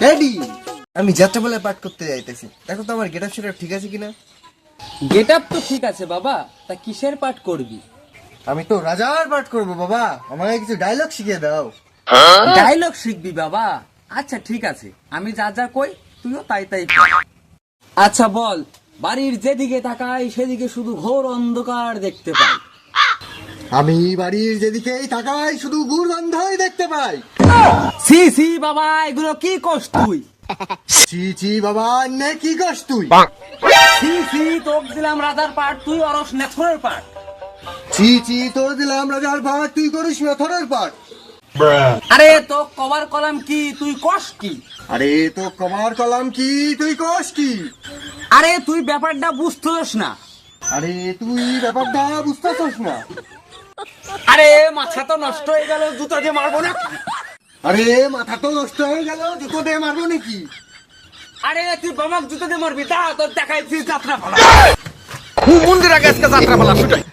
Ready. আমি যাত্রাপালা পাঠ করতে যাইতেছি, দেখো তো আমার গেটআপ সেটআপ ঠিক আছে কিনা। গেট আপ তো ঠিক আছে বাবা, তা কিসের পাঠ করবি? আমি তো রাজার পাঠ করব বাবা, আমাকে কিছু ডায়লগ শিখিয়ে দাও। ডায়লগ শিখবি বাবা? আচ্ছা ঠিক আছে, আমি যা যা কই তুইও তাই তাই কর। আচ্ছা বল, বাড়ির যেদিকে তাকাই সেদিকে শুধু ঘোর অন্ধকার দেখতে পাই। আমি বাড়ির যেদিকেই তাকাই শুধু গুড়গন্ধই দেখতে পাই। সি সি বাবা, এগুলো কি করছ তুই? চি চি বাবা, নে কি করছ তুই? সি সি, তোক দিলাম রাজার পাঠ, তুই অরস নেথরের পাঠ। চি চি, তোর দিলাম রাজার পাঠ, তুই করিস মেথরের পাঠ। আরে তো কবার কলাম কি, তুই কস কি? আরে তো কমার কলাম কি, তুই কস কি? আরে তুই ব্যাপারটা বুঝতেছ না। আরে তুই ব্যাপারটা বুঝতেছস না। আরে মাথা তো নষ্ট হয়ে গেল, জুতো দিয়ে মারবো না। আরে মাথা তো নষ্ট হয়ে গেল, জুতো দিয়ে মারবো নাকি? আরে তুই বামাক জুতো দিয়ে মারবি, তা তোর দেখাইছিস যাত্রা পালা। মন্দির আগে আজকে যাত্রা পালা শুটাই।